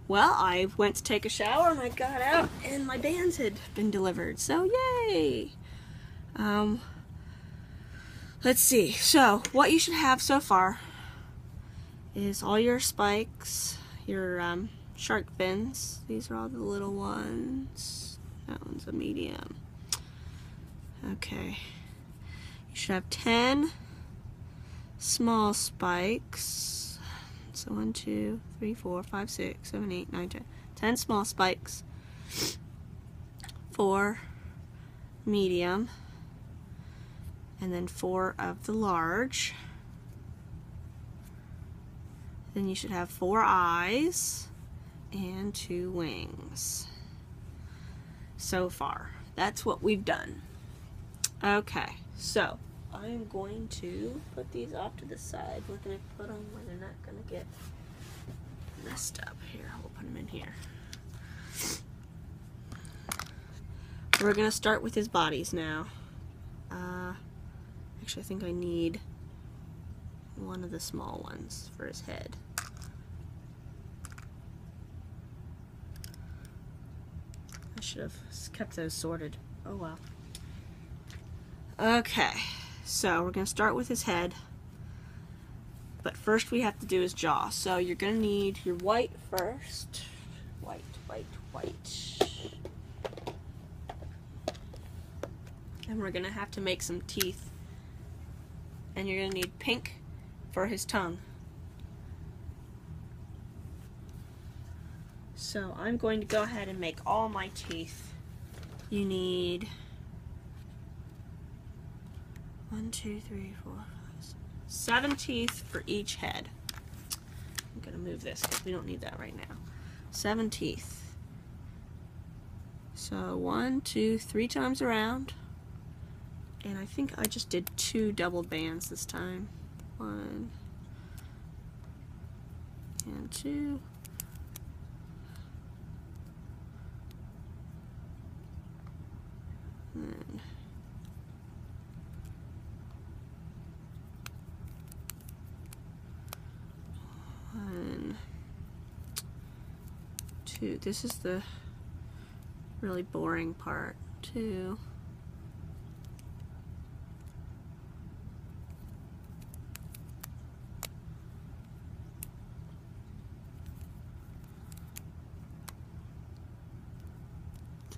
Well, I went to take a shower and I got out and my bands had been delivered. So yay! Let's see. So what you should have so far is all your spikes, your shark fins. These are all the little ones. That one's a medium. Okay. You should have 10 small spikes. So 1, 2, 3, 4, 5, 6, 7, 8, 9, 10. 10 small spikes. 4 medium. And then 4 of the large. Then you should have 4 eyes and 2 wings. So far, that's what we've done. Okay, so I'm going to put these off to the side. We're going to put them where they're not going to get messed up. Here, we'll put them in here. We're going to start with his bodies now. Actually, I think I need one of the small ones for his head. I should have kept those sorted. Oh well. Okay, so we're going to start with his head. But first we have to do his jaw. So you're going to need your white first. White, white, white. And we're going to have to make some teeth. And you're going to need pink for his tongue. So I'm going to go ahead and make all my teeth. You need 1, 2, 3, 4, 5, 6, 7 teeth for each head. I'm going to move this because we don't need that right now. 7 teeth. So 1, 2, 3 times around. And I think I just did 2 double bands this time. 1 and 2. And 1, 2. This is the really boring part. 2.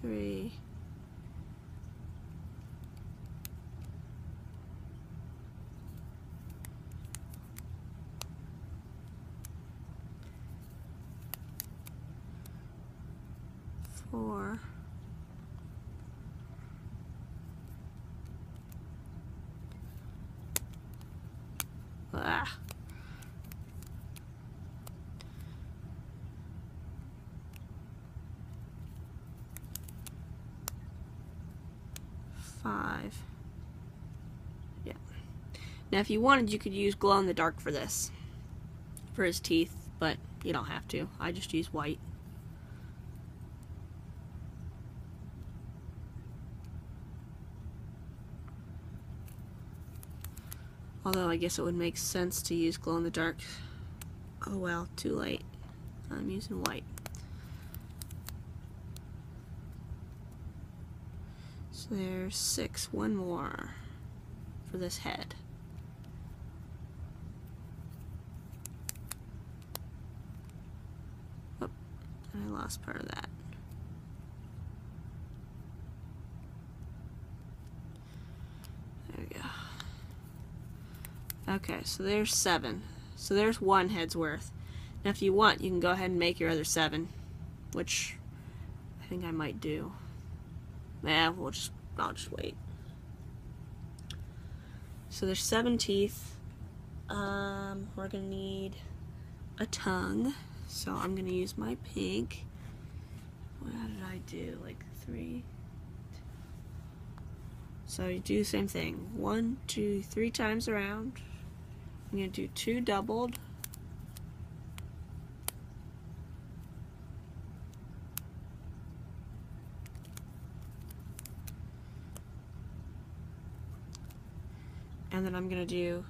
3. 4. 5. Yeah. Now if you wanted, you could use glow in the dark for this. For his teeth, but you don't have to. I just use white. Although I guess it would make sense to use glow in the dark. Oh well, too late. I'm using white. So there's 6. One more for this head. Oh, I lost part of that. There we go. Okay, so there's 7. So there's 1 head's worth. Now if you want, you can go ahead and make your other 7, which I think I might do. Yeah, I'll just wait. So there's 7 teeth. We're gonna need a tongue. So I'm gonna use my pink. What did I do? Like 3. So you do the same thing. 1, 2, 3 times around. I'm going to do 2 doubled. And then I'm going to do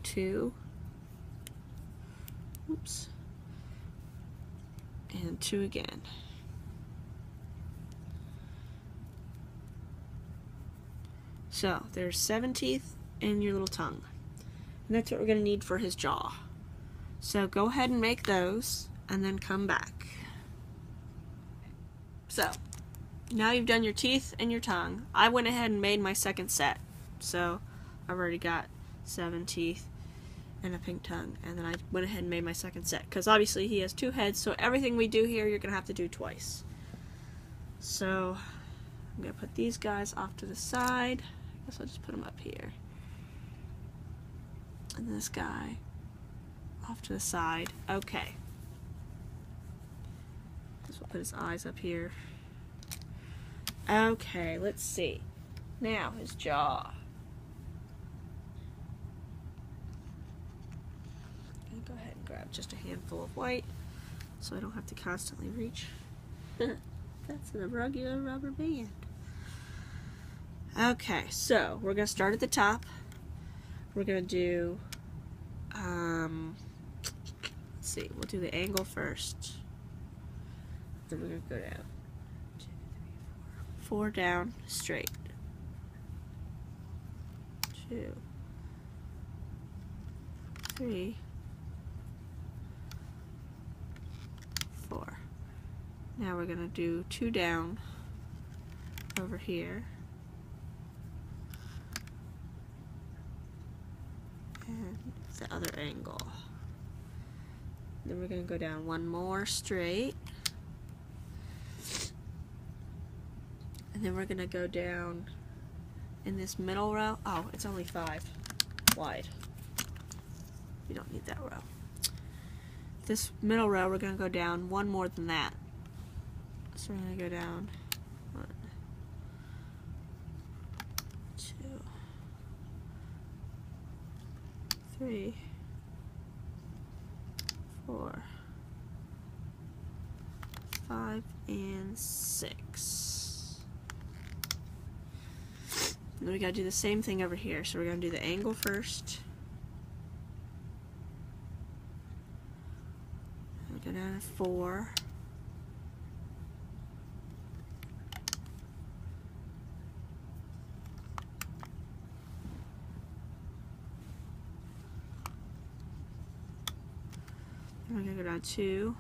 2. Oops. and 2 again. So there's 7 teeth in your little tongue, and that's what we're going to need for his jaw. So go ahead and make those and then come back. So now you've done your teeth and your tongue. I went ahead and made my second set, so I've already got 7 teeth and a pink tongue, and then I went ahead and made my second set because obviously he has 2 heads, so everything we do here you're gonna have to do twice. So I'm gonna put these guys off to the side. I guess I'll just put them up here, and this guy off to the side. Okay, just we'll put his eyes up here. Okay, let's see. Now his jaw. Go ahead and grab just a handful of white so I don't have to constantly reach. That's a regular rubber band. Okay, so we're going to start at the top. We're going to do, let's see, we'll do the angle first. Then we're going to go down. 2, 3, 4. 4 down, straight. 2, 3, 4. Now we're going to do 2 down over here. And the other angle. Then we're going to go down 1 more straight. And then we're going to go down in this middle row. Oh, it's only 5 wide. You don't need that row. This middle row, we're going to go down 1 more than that. So we're going to go down 1, 2, 3, 4, 5, and 6. And then we got to do the same thing over here. So we're going to do the angle first. Go down to 4. And we're going to go down 2.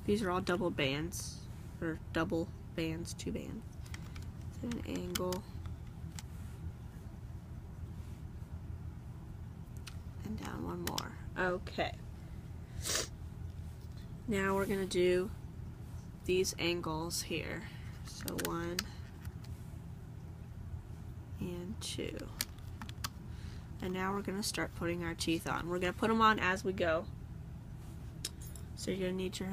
These are all double bands, or double bands, 2 bands. So an angle. And down 1 more. Okay. Now we're going to do these angles here. So 1 and 2. And now we're going to start putting our teeth on. We're going to put them on as we go. So you're going to need your,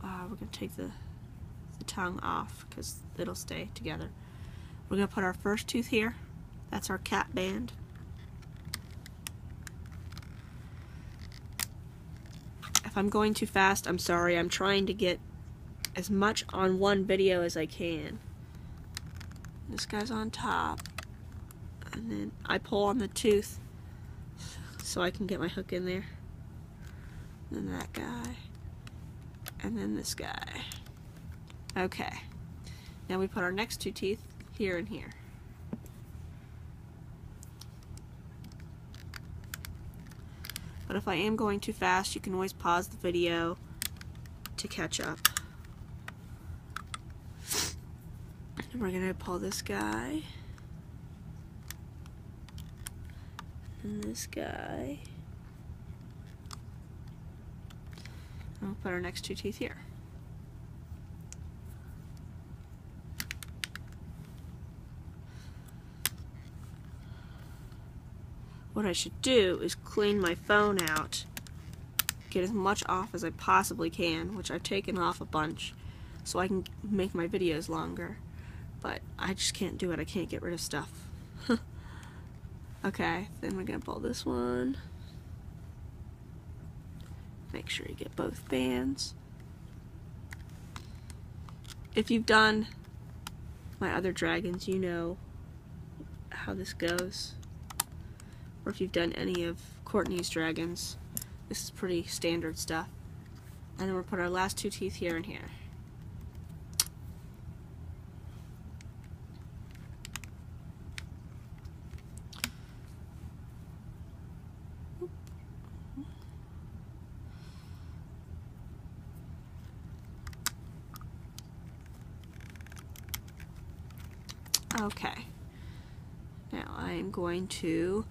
we're going to take the tongue off because it'll stay together. We're going to put our first tooth here. That's our cat band. If I'm going too fast, I'm sorry. I'm trying to get as much on one video as I can. This guy's on top. And then I pull on the tooth so I can get my hook in there. And then that guy. And then this guy. Okay. Now we put our next 2 teeth here and here. But if I am going too fast, you can always pause the video to catch up. And we're going to pull this guy. And this guy. And we'll put our next 2 teeth here. What I should do is clean my phone out, get as much off as I possibly can, which I've taken off a bunch, so I can make my videos longer. But I just can't do it. I can't get rid of stuff. Okay, then we're going to pull this one. Make sure you get both bands. If you've done my other dragons, you know how this goes. or if you've done any of Courtney's dragons, this is pretty standard stuff. And then we'll put our last 2 teeth here and here. Okay, now I am going to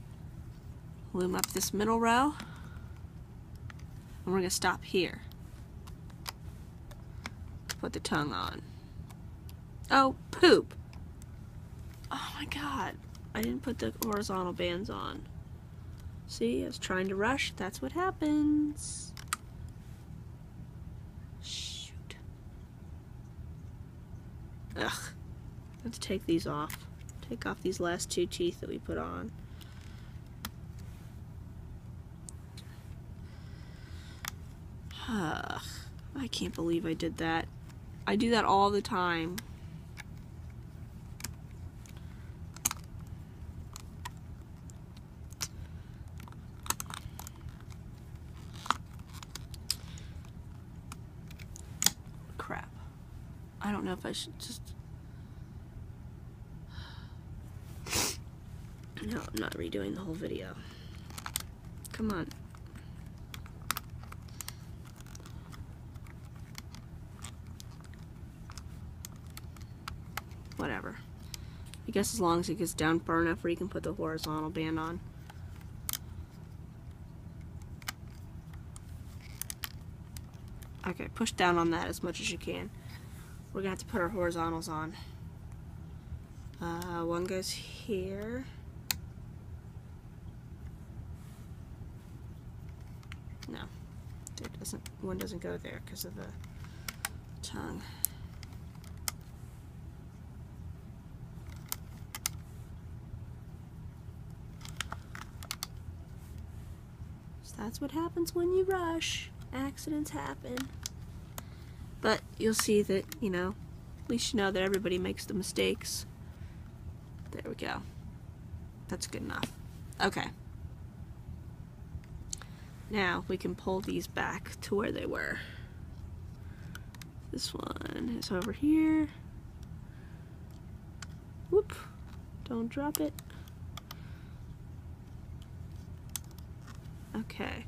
loom up this middle row, and we're going to stop here to put the tongue on. Oh, poop! Oh my god, I didn't put the horizontal bands on. See, I was trying to rush, that's what happens. Shoot. Ugh. Let's take these off. Take off these last 2 teeth that we put on. I can't believe I did that. I do that all the time. Crap. I don't know if I should just... No, I'm not redoing the whole video. Come on. Whatever. I guess as long as it gets down far enough where you can put the horizontal band on. Okay, push down on that as much as you can. We're gonna have to put our horizontals on. One goes here. No, it doesn't. One doesn't go there because of the tongue. So that's what happens when you rush. Accidents happen. But you'll see that, you know, at least you know that everybody makes the mistakes. There we go. That's good enough. Okay. Now we can pull these back to where they were. This one is over here. Whoop. Don't drop it. Okay.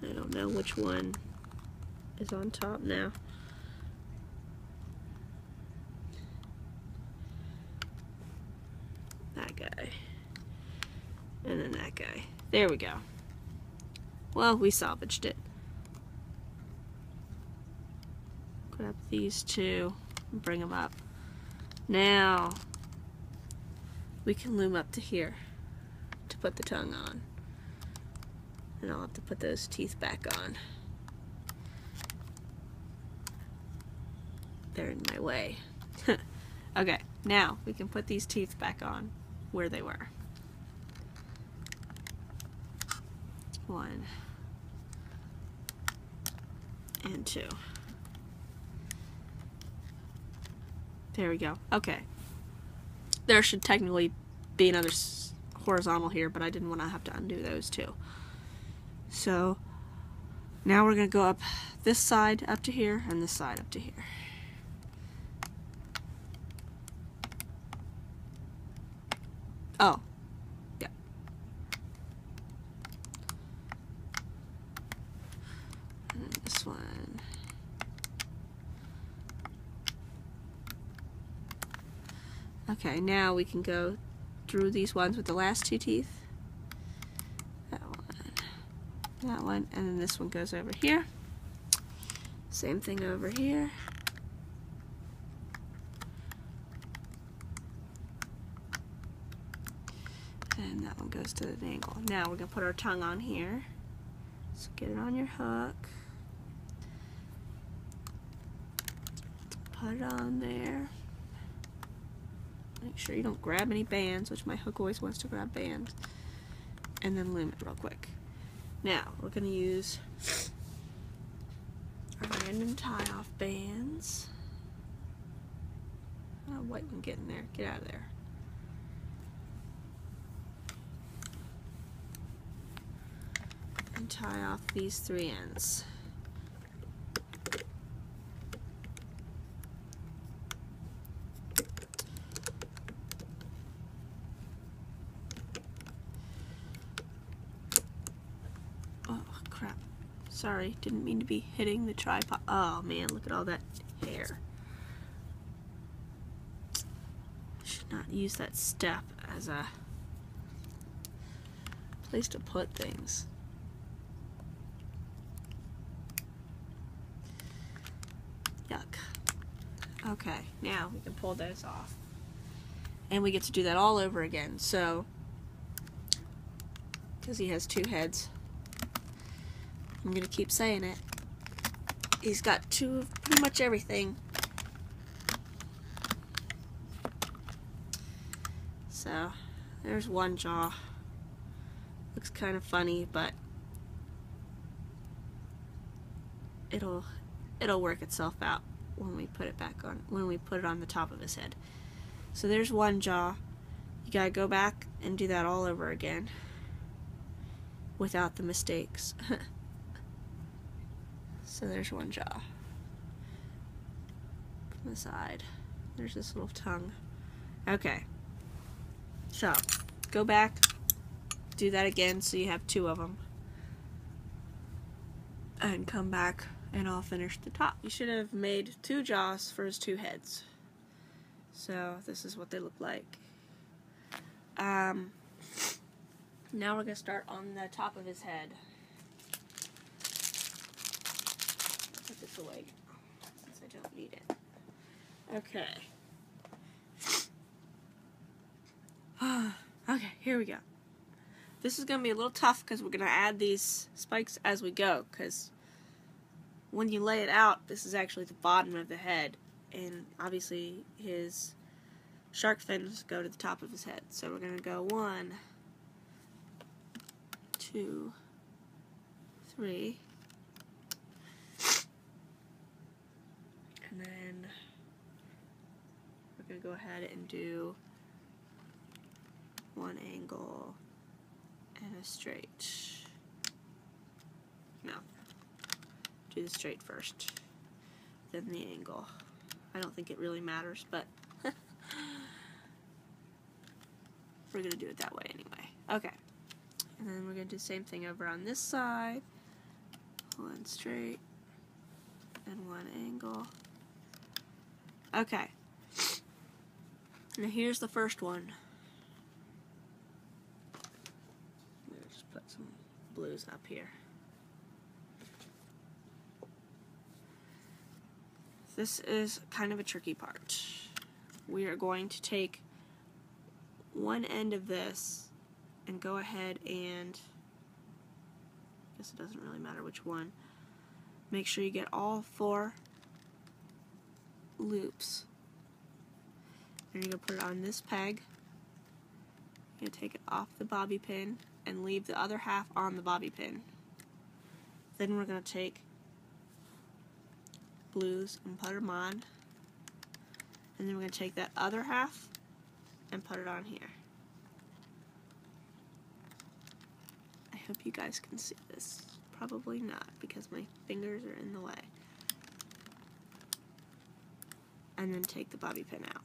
I don't know which one is on top now. That guy. And then that guy. There we go. Well, we salvaged it. Grab these 2 and bring them up. Now we can loom up to here to put the tongue on. And I'll have to put those teeth back on. They're in my way. Okay, now we can put these teeth back on where they were. 1 and 2. There we go. Okay. There should technically be another horizontal here, but I didn't want to have to undo those 2. So now we're going to go up this side up to here and this side up to here. Oh, yeah. And then this one. Okay, now we can go through these ones with the last 2 teeth. That one, and then this one goes over here. Same thing over here. And that one goes to the angle. Now we're going to put our tongue on here. So get it on your hook. Put it on there. Make sure you don't grab any bands, which my hook always wants to grab bands. And then loom it real quick. Now, we're going to use our random tie-off bands. Oh, white one, get in there. Get out of there. and tie off these 3 ends. Oh crap. Sorry, didn't mean to be hitting the tripod. Oh man, look at all that hair. Should not use that step as a place to put things. Yuck. Okay, now we can pull those off. And we get to do that all over again, so, because he has 2 heads. I'm going to keep saying it. He's got 2 of pretty much everything. So, there's one jaw. Looks kind of funny, but it'll work itself out when we put it back on, when we put it on the top of his head. So there's one jaw. You gotta go back and do that all over again without the mistakes. So there's one jaw. From the side. There's this little tongue. Okay. So, go back, do that again so you have 2 of them. And come back and I'll finish the top. You should have made 2 jaws for his 2 heads. So this is what they look like. Now we're going to start on the top of his head. Put this away since I don't need it. Okay. Okay, here we go. This is going to be a little tough because we're going to add these spikes as we go, because when you lay it out, this is actually the bottom of the head, and obviously his shark fins go to the top of his head. So we're going to go 1, 2, 3, and then we're going to go ahead and do 1 angle and a straight. No. Do the straight first, then the angle. I don't think it really matters, but we're going to do it that way anyway. Okay. And then we're going to do the same thing over on this side. 1 straight and 1 angle. Okay. Now here's the first one. Just put some blues up here. This is kind of a tricky part. We are going to take one end of this and go ahead and, I guess it doesn't really matter which one, make sure you get all 4 loops. And you're going to put it on this peg. You're going to take it off the bobby pin and leave the other half on the bobby pin. Then we're going to take blues and put them on. And then we're going to take that other half and put it on here. I hope you guys can see this. Probably not, because my fingers are in the way. And then take the bobby pin out.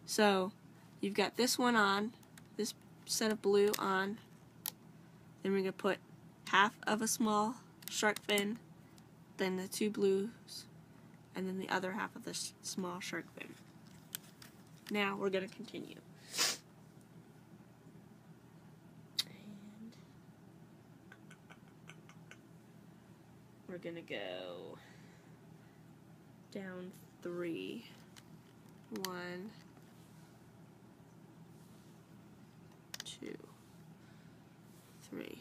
So you've got this one on, this set of blue on. Then we're going to put half of a small shark fin, then the 2 blues, and then the other half of the small shark fin. Now we're going to continue. And we're going to go down 3. 1, 2, 3.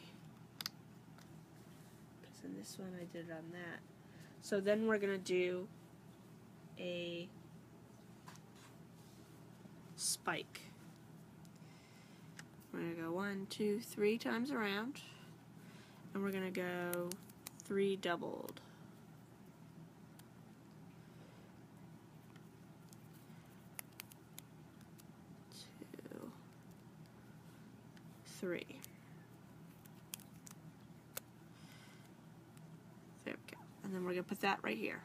Because in this one I did it on that. So then we're going to do a spike. We're going to go 1, 2, 3 times around. And we're going to go 3 doubled. 2, 3. And then we're going to put that right here.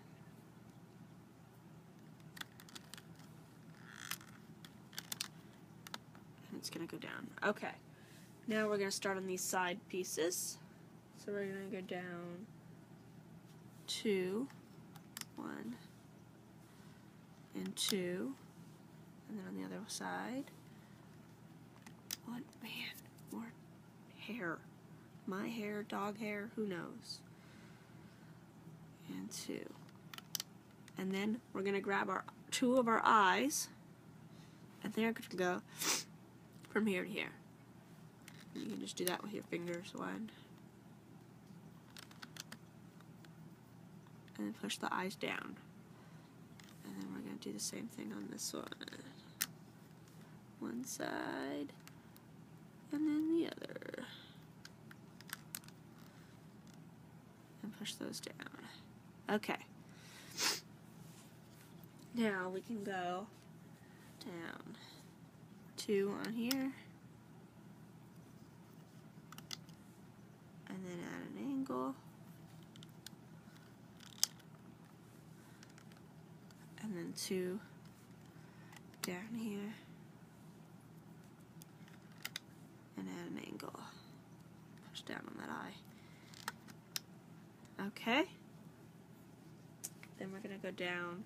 And it's going to go down. Okay. Now we're going to start on these side pieces. So we're going to go down 2, 1, and 2. And then on the other side, 1, man, more hair. My hair, dog hair, who knows? And 2. And then we're going to grab our 2 of our eyes, and they're going to go from here to here. You can just do that with your fingers, 1. And then push the eyes down. And then we're going to do the same thing on this one. One side, and then the other. And push those down. Okay. Now we can go down 2 on here. And then at an angle. And then 2 down here. And at an angle. Push down on that eye. Okay. Then we're going to go down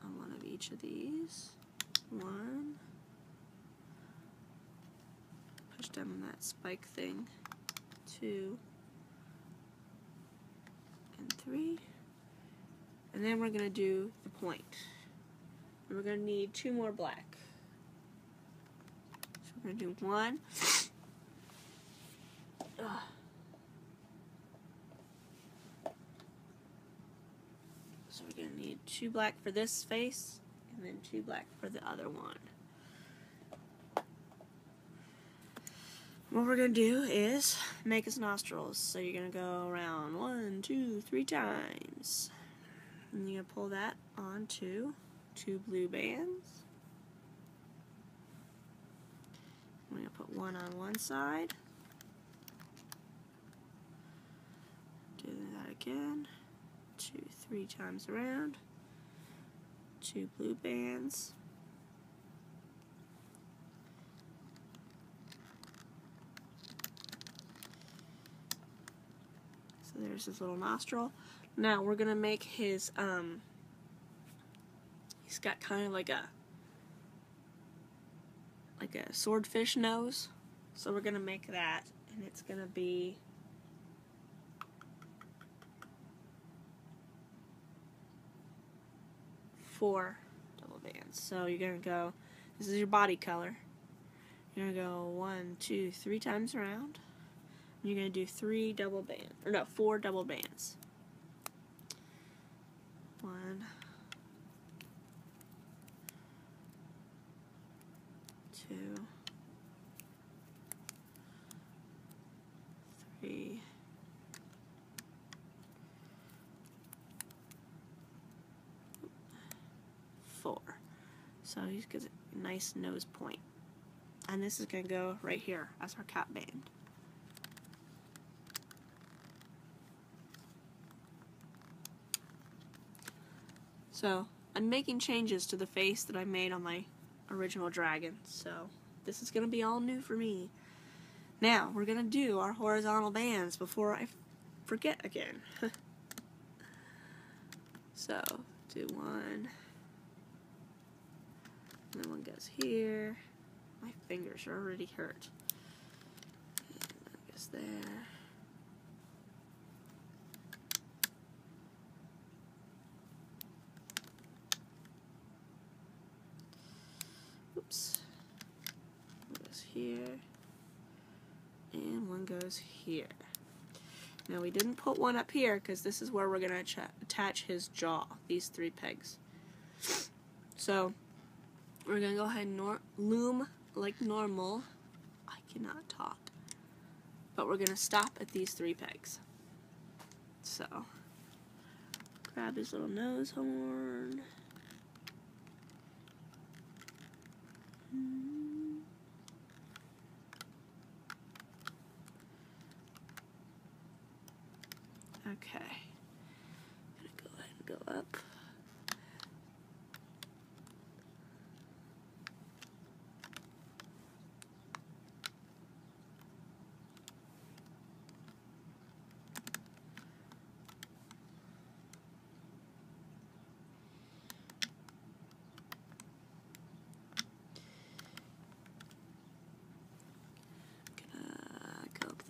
on one of each of these. 1. Push down on that spike thing. 2. And 3. And then we're going to do the point. And we're going to need 2 more black. So we're going to do 1. So we're going to need 2 black for this face, and then 2 black for the other one. What we're going to do is make his nostrils. So you're going to go around 1, 2, 3 times. And you're going to pull that onto 2 blue bands. We're going to put 1 on one side. Do that again. 2, 3 times around. 2 blue bands. So there's his little nostril. Now we're gonna make his he's got kind of like a swordfish nose. So we're gonna make that, and it's gonna be four double bands. So you're gonna go, this is your body color. You're gonna go 1, 2, 3 times around. You're gonna do 3 double bands, or no, 4 double bands. 1, 2, 3, 4. So he's got a nice nose point. And this is going to go right here as our cap band. So I'm making changes to the face that I made on my original dragon. So this is going to be all new for me. Now we're going to do our horizontal bands before I forget again. So do 1. And then 1 goes here. My fingers are already hurt. And that goes there. Oops. 1 goes here. And 1 goes here. Now we didn't put 1 up here because this is where we're going to attach his jaw, these 3 pegs. So we're going to go ahead and loom like normal. I cannot talk. But we're going to stop at these 3 pegs. So grab his little nose horn. Okay.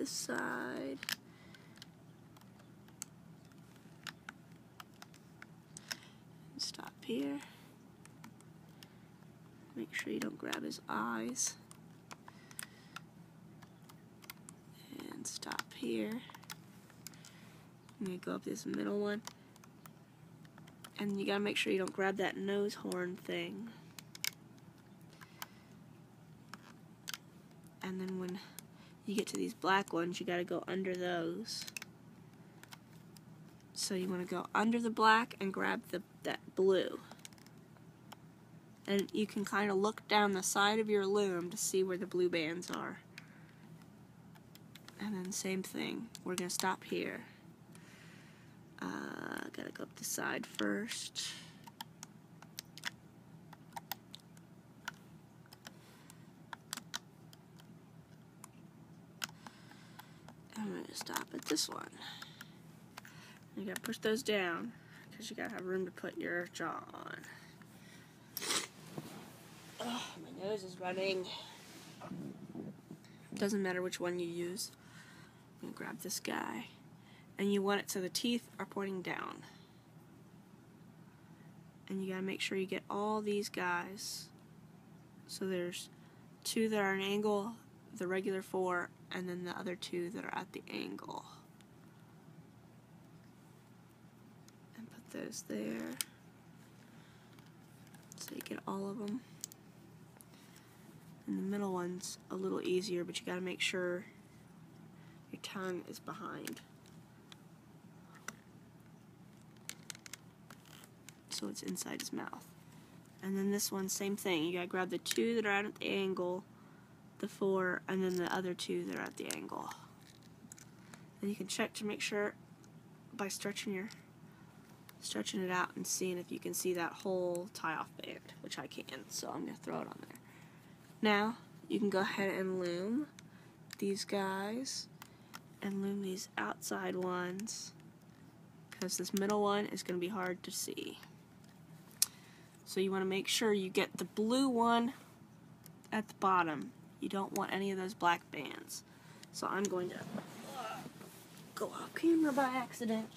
this side. And stop here. Make sure you don't grab his eyes. And stop here. I'm going to go up this middle one. And you got to make sure you don't grab that nose horn thing. And then when you get to these black ones, you got to go under those. So you want to go under the black and grab that blue. And you can kind of look down the side of your loom to see where the blue bands are. And then same thing, we're going to stop here. Gotta go up the side first. I'm going to stop at this one. You gotta push those down because you gotta have room to put your jaw on. Oh, my nose is running. Doesn't matter which one you use. I'm gonna grab this guy. And you want it so the teeth are pointing down. And you gotta make sure you get all these guys. So there's 2 that are an angle, the regular 4, and then the other 2 that are at the angle. And put those there. So you get all of them. And the middle one's a little easier, but you gotta make sure your tongue is behind. So it's inside his mouth. And then this one, same thing. You gotta grab the 2 that are out at the angle, the 4, and then the other 2 that are at the angle. And you can check to make sure by stretching it out and seeing if you can see that whole tie-off band, which I can, so I'm gonna throw it on there. Now, you can go ahead and loom these guys and loom these outside ones because this middle one is gonna be hard to see. So you want to make sure you get the blue one at the bottom. You don't want any of those black bands. So I'm going to go off camera by accident.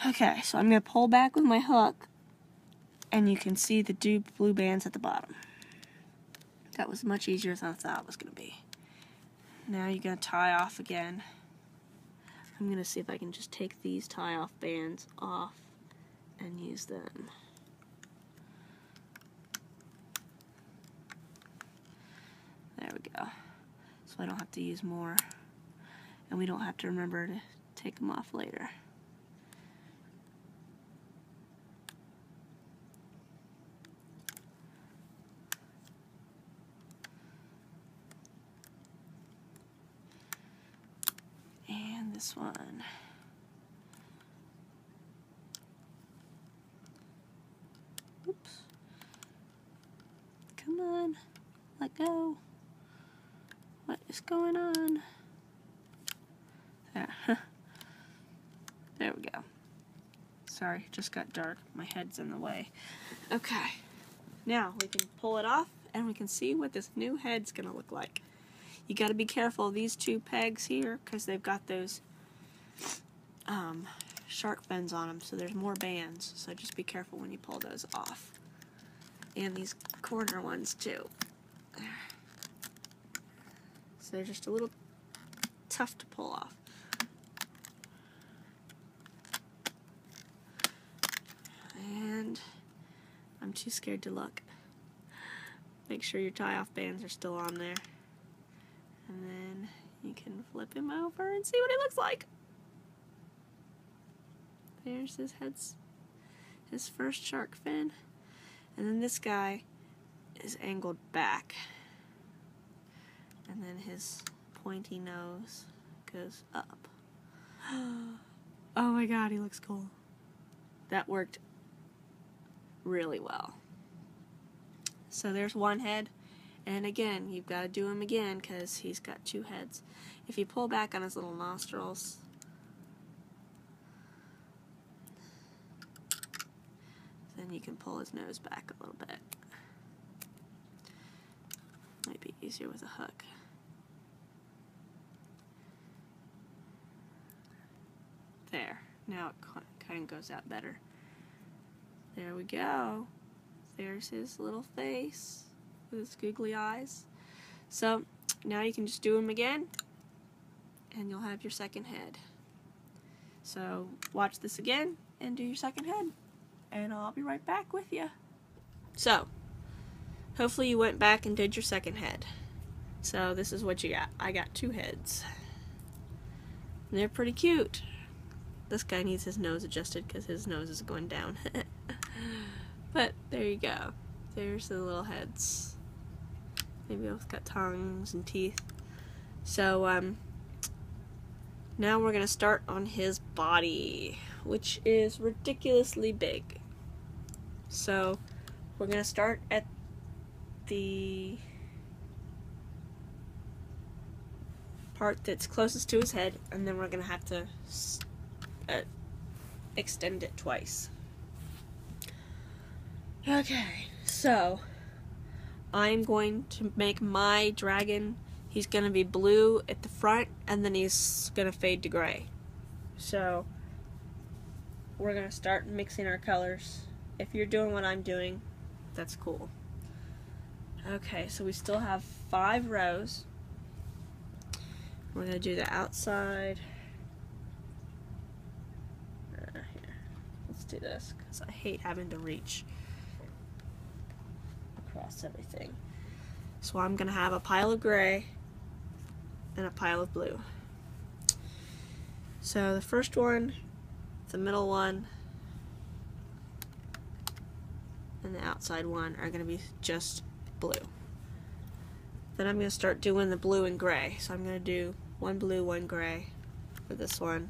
Okay, so I'm going to pull back with my hook, and you can see the blue bands at the bottom. That was much easier than I thought it was going to be. Now you're going to tie off again. I'm going to see if I can just take these tie-off bands off and use them. There we go. So I don't have to use more. And we don't have to remember to take them off later. And this one. Oops. Come on. Let go. What is going on? There. There we go. Sorry, it just got dark. My head's in the way. Okay. Now we can pull it off and we can see what this new head's gonna look like. You gotta be careful of these 2 pegs here because they've got those shark fins on them, so there's more bands. So just be careful when you pull those off. And these corner ones too. So they're just a little tough to pull off. And I'm too scared to look. Make sure your tie-off bands are still on there. And then you can flip him over and see what he looks like. There's his first shark fin. And then this guy is angled back. And then his pointy nose goes up. Oh my god, he looks cool. That worked really well. So there's one head, and again, you've got to do him again because he's got 2 heads. If you pull back on his little nostrils, then you can pull his nose back a little bit. Might be easier with a hook. now it kind of goes out better. There we go. There's his little face with his googly eyes. So now you can just do them again and you'll have your second head. So watch this again and do your second head, and I'll be right back with you. So hopefully you went back and did your second head. So this is what you got. I got 2 heads. And they're pretty cute. This guy needs his nose adjusted because his nose is going down. But there you go. There's the little heads. Maybe both got tongues and teeth. So now we're gonna start on his body, which is ridiculously big. So we're gonna start at the part that's closest to his head, and then we're gonna have to extend it twice. Okay, so I'm going to make my dragon, he's gonna be blue at the front, and then he's gonna fade to gray. So we're gonna start mixing our colors. If you're doing what I'm doing, that's cool. Okay, so we still have 5 rows. We're going to do the outside. Here. Let's do this, because I hate having to reach across everything. So I'm going to have a pile of gray and a pile of blue. So the first one, the middle one, and the outside one are going to be just blue. Then I'm going to start doing the blue and gray. So I'm going to do 1 blue, 1 gray for this one,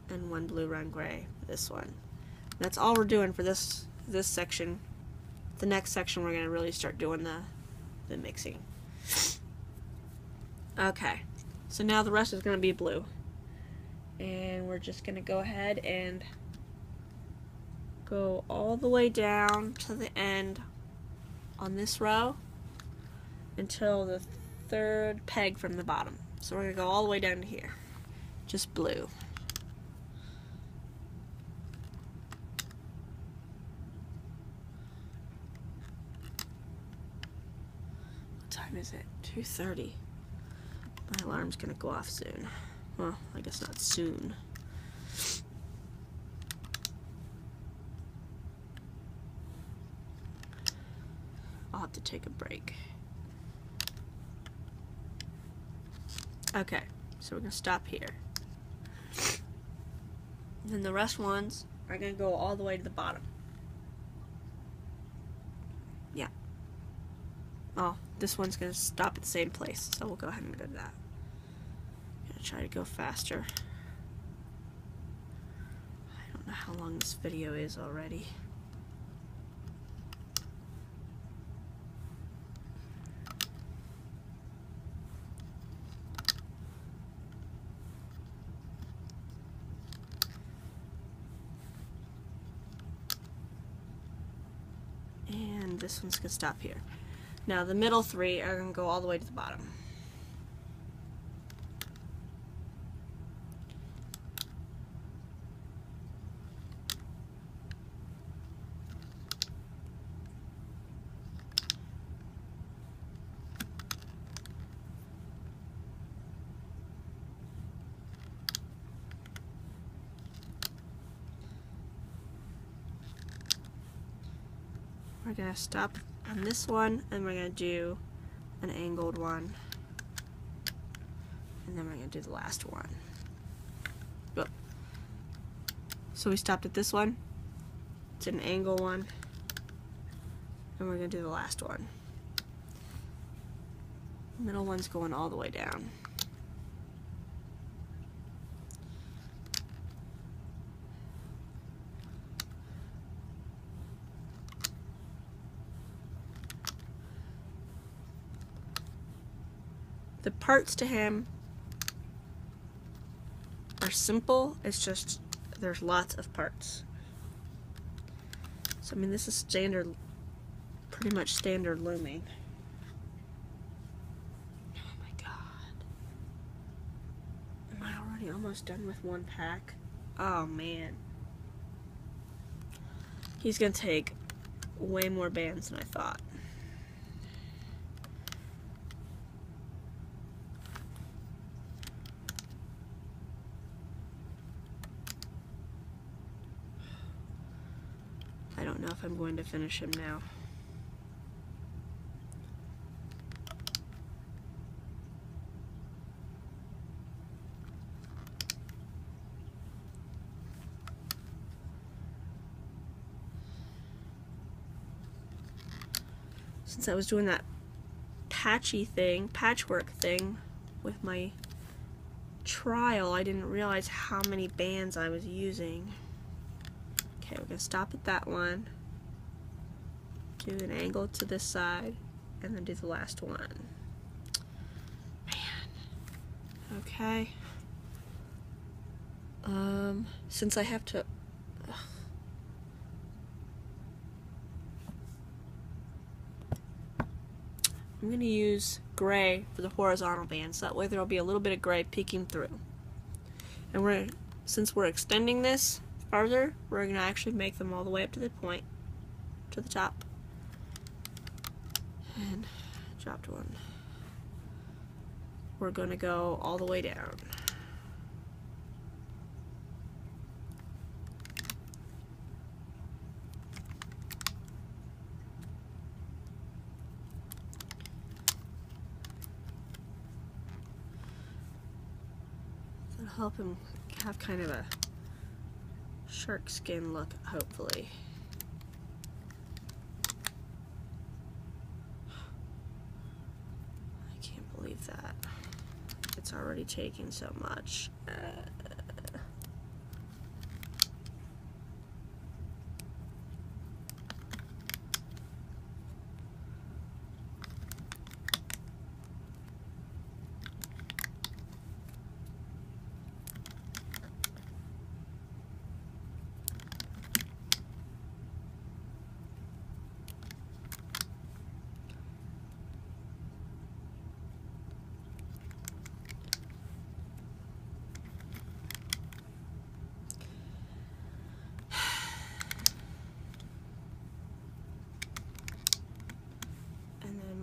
and 1 blue, 1 gray for this one. And that's all we're doing for this section. The next section we're going to really start doing the mixing. Okay, so now the rest is going to be blue. And we're just going to go ahead and go all the way down to the end on this row until the 3rd peg from the bottom. So we're going to go all the way down to here. Just blue. What time is it? 2:30. My alarm's going to go off soon. Well, I guess not soon. I'll have to take a break. Okay, so we're going to stop here. And then the rest ones are going to go all the way to the bottom. Yeah. Oh, this one's going to stop at the same place, so we'll go ahead and go to that. I'm going to try to go faster. I don't know how long this video is already. And this one's going to stop here. Now the middle 3 are going to go all the way to the bottom. We're going to stop on this one, and we're going to do an angled one, and then we're going to do the last one. Oh. So we stopped at this one, it's an angle one, and we're going to do the last one. The middle one's going all the way down. The parts to him are simple, it's just there's lots of parts. So I mean, this is standard, pretty much standard looming. Oh my god. Am I already almost done with one pack? Oh man. He's gonna take way more bands than I thought. I don't know if I'm going to finish him now. Since I was doing that patchwork thing with my trial, I didn't realize how many bands I was using. Okay, we're gonna stop at that one, do an angle to this side, and then do the last one. Man. Okay. Since I have to... I'm going to use gray for the horizontal bands. That way there will be a little bit of gray peeking through. And since we're extending this farther, we're going to actually make them all the way up to the point, to the top. And dropped one. We're going to go all the way down. Help him have kind of a shark skin look, hopefully. I can't believe that. It's already taking so much.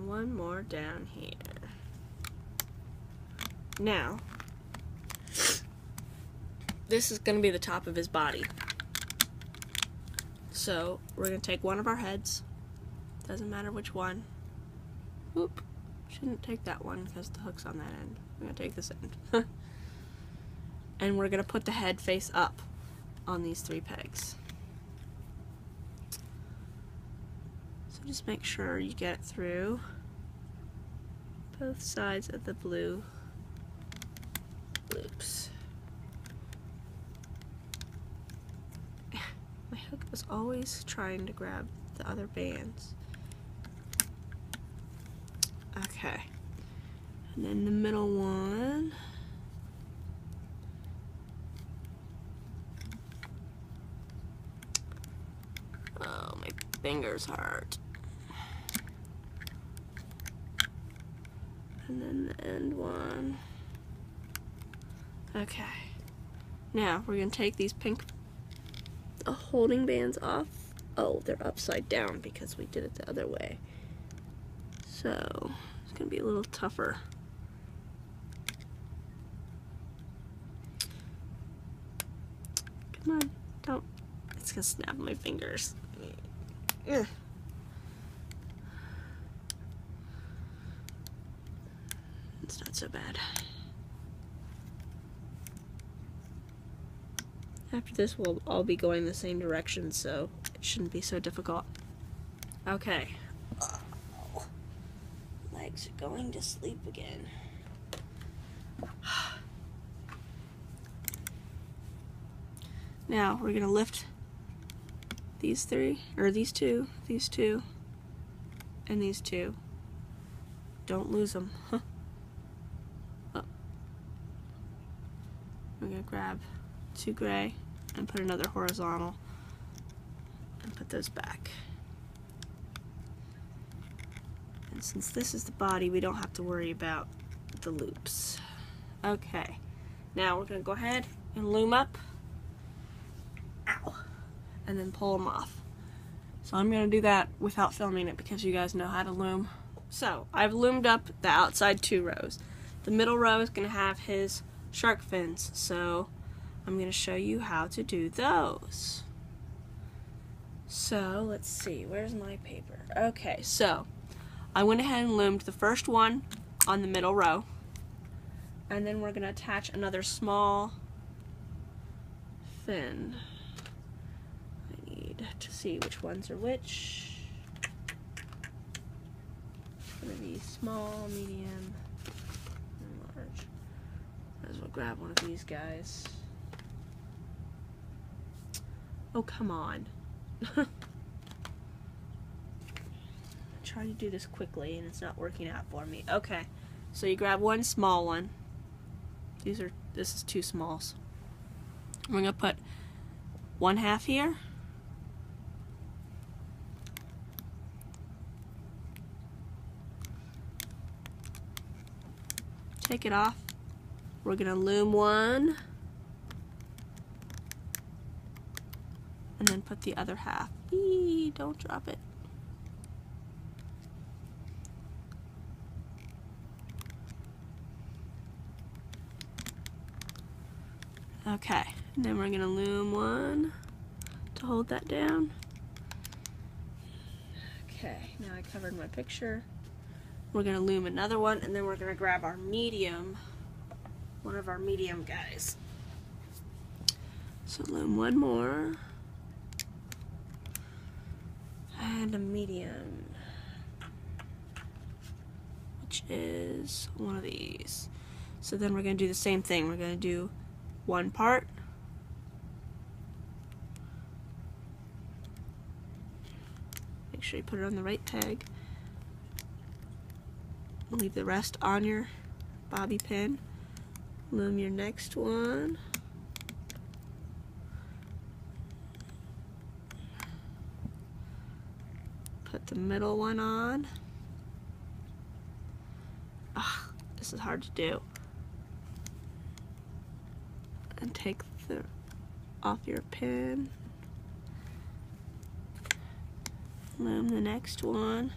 One more down here. Now, this is going to be the top of his body. So, we're going to take one of our heads. Doesn't matter which one. Whoop. Shouldn't take that one because the hook's on that end. We're going to take this end. And we're going to put the head face up on these 3 pegs. So just make sure you get it through both sides of the blue loops. My hook was always trying to grab the other bands. Okay. And then the middle one. Oh, my fingers hurt. And then the end one. Okay. Now we're going to take these pink holding bands off. Oh, they're upside down because we did it the other way. So it's going to be a little tougher. Come on, don't. It's going to snap my fingers. Ugh. It's not so bad. After this, we'll all be going the same direction, so it shouldn't be so difficult. Okay. Oh, legs are going to sleep again. Now, we're going to lift these 3, or these two, and these 2. Don't lose them. We're going to grab 2 gray and put another horizontal and put those back. And since this is the body, we don't have to worry about the loops. Okay, now we're going to go ahead and loom up and then pull them off. So I'm going to do that without filming it because you guys know how to loom. So I've loomed up the outside 2 rows. The middle row is going to have his shark fins, so I'm going to show you how to do those. So let's see, where's my paper? Okay, so I went ahead and loomed the first one on the middle row, and then we're going to attach another small fin. I need to see which ones are which. It's going to be small, medium, and large. Might as well grab one of these guys. Oh, come on. Trying to do this quickly and it's not working out for me. Okay, so you grab one small one. This is 2 smalls. We're gonna put 1/2 here. Take it off. We're gonna loom 1. And then put the other half. Eee, don't drop it. Okay, and then we're gonna loom 1 to hold that down. Okay, now I covered my picture. We're gonna loom another one, and then we're gonna grab our medium, one of our medium guys. So loom 1 more. And a medium, which is one of these. So then we're going to do the same thing. We're going to do 1 part, make sure you put it on the right peg, leave the rest on your bobby pin, loom your next one, put the middle one on. Ah, this is hard to do. And take the off your pin. Loom the next one.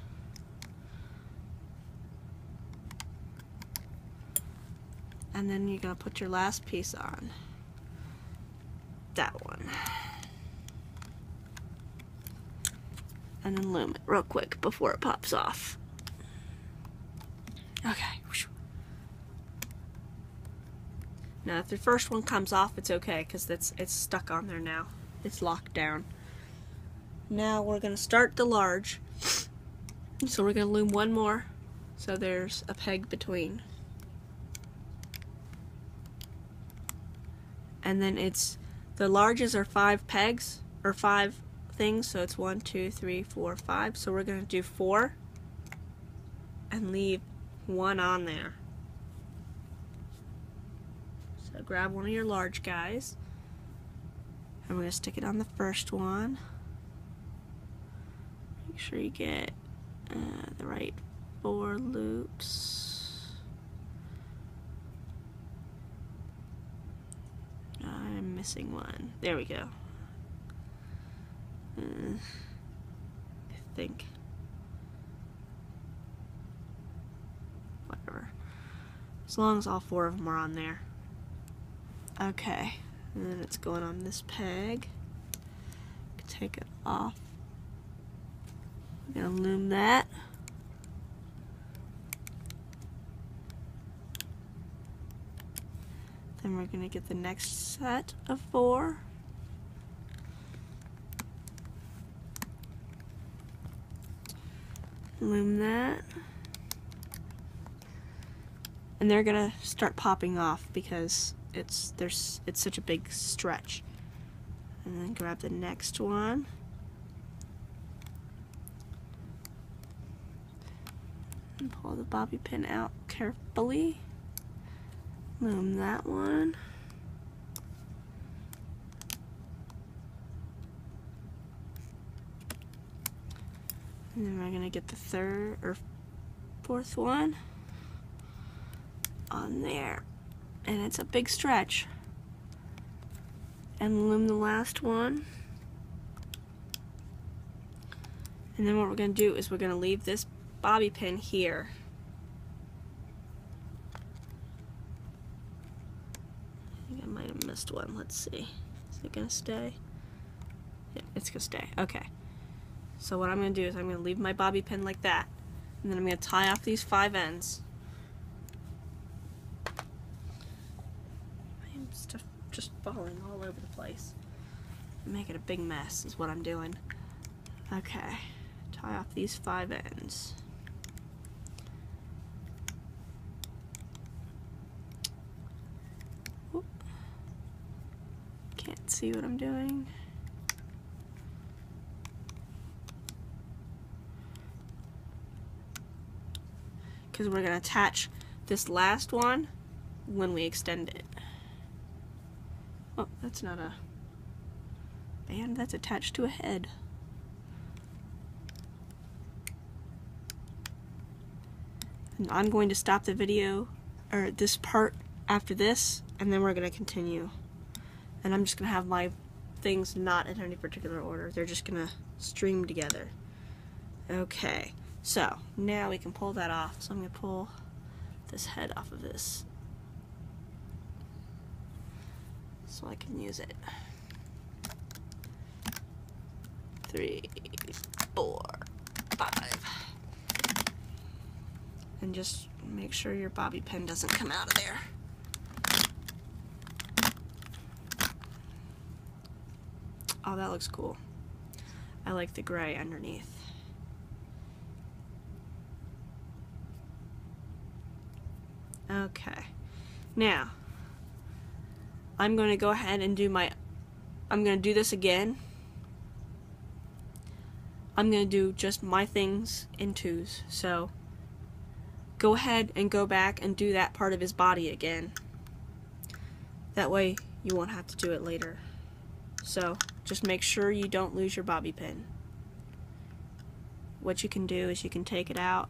And then you're gonna put your last piece on. That one. And then loom it real quick before it pops off. Okay. Now if the first one comes off, it's okay because it's stuck on there now. It's locked down. Now we're going to start the large. So we're going to loom 1 more so there's a peg between. And then the larges are 5 pegs, or 5 things, so it's 1, 2, 3, 4, 5. So we're going to do 4 and leave 1 on there. So grab one of your large guys and we're going to stick it on the first one. Make sure you get the right 4 loops. I'm missing one. There we go. I think. Whatever. As long as all 4 of them are on there. Okay. And then it's going on this peg. Take it off. I'm gonna loom that. Then we're gonna get the next set of 4. Loom that. And they're gonna start popping off because it's such a big stretch. And then grab the next one. And pull the bobby pin out carefully. Loom that one. And then we're gonna get the 3rd or 4th one on there. And it's a big stretch. And loom the last one. And then what we're going to do is we're going to leave this bobby pin here. I think I might have missed one. Let's see. Is it going to stay? Yeah, it's going to stay. Okay. So what I'm going to do is I'm going to leave my bobby pin like that. And then I'm going to tie off these 5 ends. I'm just falling all over the place. I'm making a big mess is what I'm doing. Okay. Tie off these 5 ends. Oop. Can't see what I'm doing. Because we're going to attach this last one when we extend it. Oh, that's not a band, that's attached to a head. And I'm going to stop the video, or this part after this, and then we're going to continue. And I'm just going to have my things not in any particular order. They're just going to stream together. Okay, so now we can pull that off. So I'm going to pull this head off of this so I can use it. 3, 4, 5. And just make sure your bobby pin doesn't come out of there. Oh, that looks cool. I like the gray underneath. Okay. Now, I'm going to go ahead and do I'm going to do this again. I'm going to do just my things in 2s. So, go ahead and go back and do that part of his body again. That way you won't have to do it later. So just make sure you don't lose your bobby pin. What you can do is you can take it out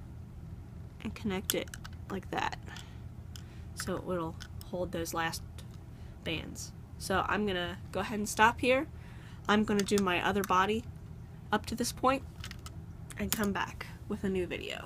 and connect it like that. So it will hold those last bands. So I'm going to go ahead and stop here. I'm going to do my other body up to this point and come back with a new video.